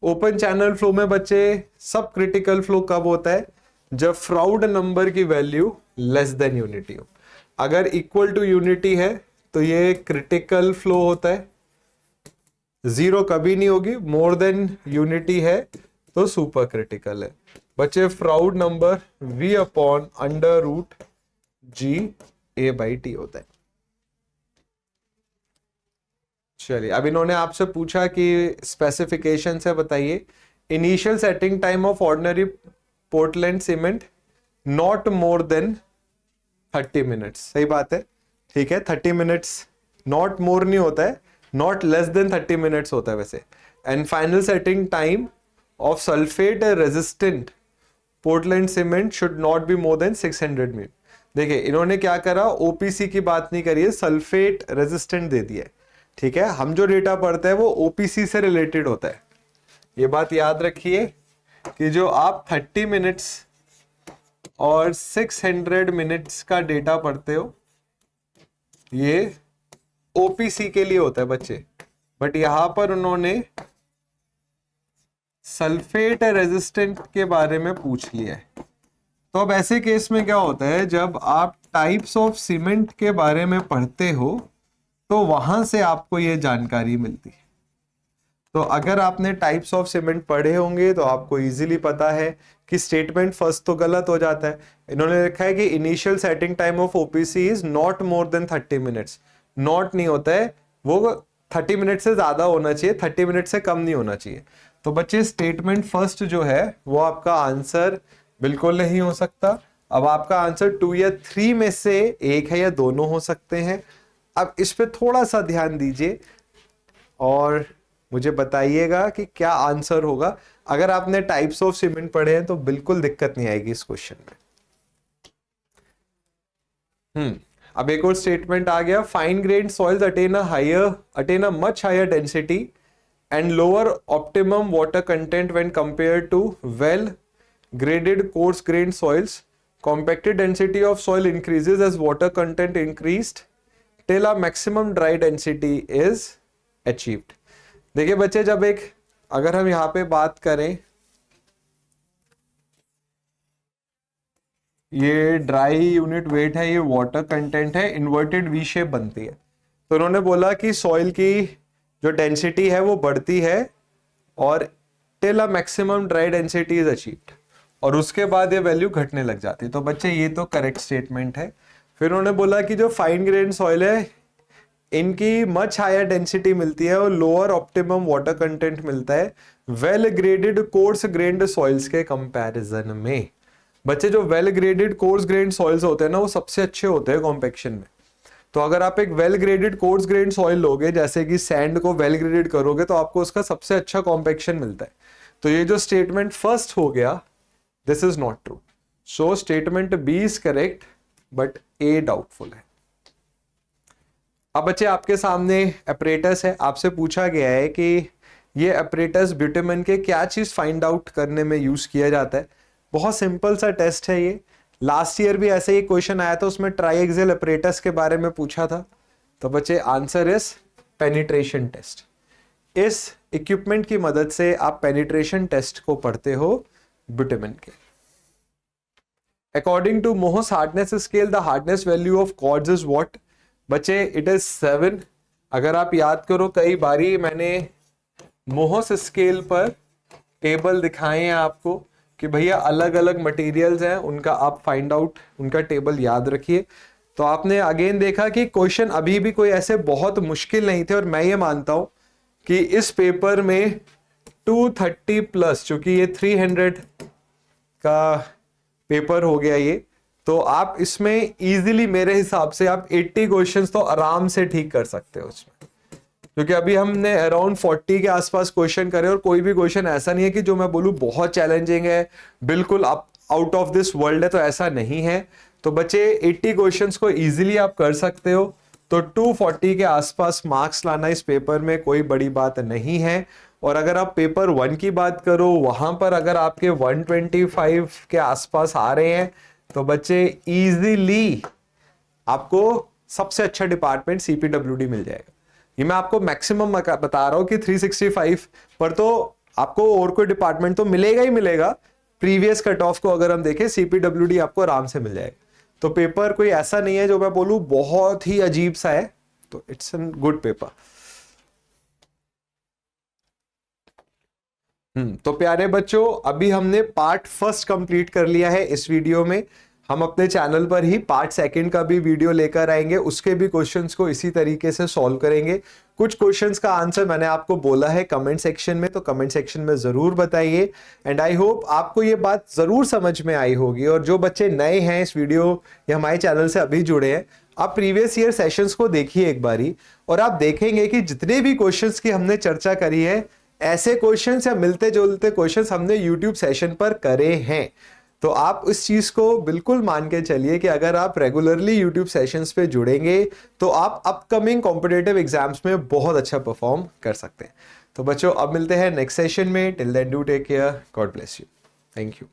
ओपन चैनल फ्लो में बच्चे सब क्रिटिकल फ्लो कब होता है, जब फ्राउड नंबर की वैल्यू लेस देन यूनिटी हो। अगर इक्वल टू यूनिटी है तो ये क्रिटिकल फ्लो होता है, 0 कभी नहीं होगी। मोर देन यूनिटी है तो सुपर क्रिटिकल है। बच्चे फ्राउड नंबर V/√G/A/T होता है। चलिए अब इन्होंने आपसे पूछा कि स्पेसिफिकेशन से बताइए, initial setting time of ordinary Portland cement not more than 30 minutes, सही बात है, ठीक है। 30 मिनट्स, नॉट मोर नहीं होता है, नॉट लेस देन 30 मिनट्स होता है वैसे। And final setting time of sulphate resistant Portland cement should not be more than 600 minute. देखिए इन्होंने क्या करा, ओपीसी की बात नहीं करी है, सल्फेट रेजिस्टेंट दे दिया है। ठीक है, हम जो डेटा पढ़ते हैं वो ओपीसी से रिलेटेड होता है। ये बात याद रखिए कि जो आप 30 मिनट्स और 600 मिनट्स का डेटा पढ़ते हो ये ओपीसी के लिए होता है बच्चे, बट यहां पर उन्होंने सल्फेट रेजिस्टेंट के बारे में पूछ लिया है। तो अब ऐसे केस में क्या होता है, जब आप टाइप्स ऑफ सीमेंट के बारे में पढ़ते हो तो वहां से आपको ये जानकारी मिलती है। तो अगर आपने टाइप्स ऑफ सीमेंट पढ़े होंगे तो आपको इजीली पता है कि स्टेटमेंट फर्स्ट तो गलत हो जाता है। इन्होंने लिखा है कि initial setting time of OPC is not more than 30 minutes. Not नहीं होता है, वो 30 मिनट से ज्यादा होना चाहिए, 30 मिनट से कम नहीं होना चाहिए। तो बच्चे स्टेटमेंट फर्स्ट जो है वो आपका आंसर बिल्कुल नहीं हो सकता। अब आपका आंसर 2 या 3 में से एक है या दोनों हो सकते हैं। अब इस पे थोड़ा सा ध्यान दीजिए और मुझे बताइएगा कि क्या आंसर होगा। अगर आपने टाइप्स ऑफ सीमेंट पढ़े हैं तो बिल्कुल दिक्कत नहीं आएगी इस क्वेश्चन में। अब एक और स्टेटमेंट आ गया, fine grain soils attain a much higher density and lower optimum water content when compare to well graded coarse grained soils. Compacted density of soil increases as water content increased till a maximum dry density is achieved. देखिए बच्चे, जब अगर हम यहां पे बात करें, ये ड्राई यूनिट वेट है, ये वाटर कंटेंट है, इन्वर्टेड वी शेप बनती है। तो उन्होंने बोला कि सॉइल की जो डेंसिटी है वो बढ़ती है और till a maximum dry density is achieved, और उसके बाद ये वैल्यू घटने लग जाती है। तो बच्चे ये तो करेक्ट स्टेटमेंट है। फिर उन्होंने बोला कि जो फाइन ग्रेन सॉइल है इनकी मच हायर डेंसिटी मिलती है और लोअर ऑप्टिमम वाटर कंटेंट मिलता है well graded course grand soils के कंपैरिजन में। बच्चे जो well graded course grand soils होते हैं ना वो सबसे अच्छे होते हैं कॉम्पेक्शन में। तो अगर आप एक well graded course grand soil लोगे, जैसे कि सैंड को वेल ग्रेडेड करोगे, तो आपको उसका सबसे अच्छा कॉम्पेक्शन मिलता है। तो ये जो स्टेटमेंट फर्स्ट हो गया, this is not true. So statement B is correct, but A doubtful है। अब बच्चे आपके सामने apparatus है, आपसे पूछा गया है कि ये apparatus ब्यूटेमन के क्या चीज फाइंड आउट करने में यूज किया जाता है। बहुत सिंपल सा टेस्ट है ये। लास्ट ईयर भी ऐसे ही क्वेश्चन आया था, उसमें ट्राईएक्सियल apparatus के बारे में पूछा था। तो बच्चे आंसर इज पेनिट्रेशन टेस्ट। इस इक्विपमेंट की मदद से आप पेनिट्रेशन टेस्ट को पढ़ते हो ब्यूटेमन के। According to Mohs hardness scale, the hardness value of cords is what? बच्चे it is 7। अगर आप याद करो, कई बारी मैंने मोहस स्केल पर टेबल दिखाए हैं आपको कि भैया अलग अलग मटेरियल्स हैं, उनका आप फाइंड आउट, उनका टेबल याद रखिए। तो आपने अगेन देखा कि क्वेश्चन अभी भी कोई ऐसे बहुत मुश्किल नहीं थे, और मैं ये मानता हूं कि इस पेपर में 230 प्लस, चूंकि ये 300 का पेपर हो गया ये, तो आप इसमें इजीली मेरे हिसाब से आप 80 क्वेश्चंस तो आराम से ठीक कर सकते हो इसमें, क्योंकि अभी हमने अराउंड 40 के आसपास क्वेश्चन करे और कोई भी क्वेश्चन ऐसा नहीं है कि जो मैं बोलूं बहुत चैलेंजिंग है, बिल्कुल आउट ऑफ दिस वर्ल्ड है, तो ऐसा नहीं है। तो बच्चे 80 क्वेश्चंस को इजीली आप कर सकते हो। तो 240 के आसपास मार्क्स लाना इस पेपर में कोई बड़ी बात नहीं है। और अगर आप पेपर 1 की बात करो, वहां पर अगर आपके 125 के आसपास आ रहे हैं तो बच्चे इजीली आपको सबसे अच्छा डिपार्टमेंट सीपीडब्ल्यूडी मिल जाएगा। ये मैं आपको मैक्सिमम बता रहा हूं कि 365 पर तो आपको और कोई डिपार्टमेंट तो मिलेगा ही मिलेगा। प्रीवियस कट ऑफ को अगर हम देखें, सीपीडब्ल्यूडी आपको आराम से मिल जाएगा। तो पेपर कोई ऐसा नहीं है जो मैं बोलूं बहुत ही अजीब सा है, तो इट्स एन गुड पेपर। तो प्यारे बच्चों, अभी हमने पार्ट फर्स्ट कंप्लीट कर लिया है। इस वीडियो में हम अपने चैनल पर ही पार्ट सेकंड का भी वीडियो लेकर आएंगे, उसके भी क्वेश्चंस को इसी तरीके से सॉल्व करेंगे। कुछ क्वेश्चंस का आंसर मैंने आपको बोला है कमेंट सेक्शन में, तो कमेंट सेक्शन में जरूर बताइए। एंड आई होप आपको ये बात जरूर समझ में आई होगी। और जो बच्चे नए हैं इस वीडियो या हमारे चैनल से अभी जुड़े हैं, आप प्रीवियस ईयर सेशंस को देखिए एक बारी, और आप देखेंगे कि जितने भी क्वेश्चंस की हमने चर्चा करी है, ऐसे क्वेश्चंस या मिलते जुलते क्वेश्चंस हमने यूट्यूब सेशन पर करे हैं। तो आप उस चीज़ को बिल्कुल मान के चलिए कि अगर आप रेगुलरली यूट्यूब सेशंस पे जुड़ेंगे तो आप अपकमिंग कॉम्पिटिटिव एग्जाम्स में बहुत अच्छा परफॉर्म कर सकते हैं। तो बच्चों अब मिलते हैं नेक्स्ट सेशन में। Till then do take care, God bless you, thank you.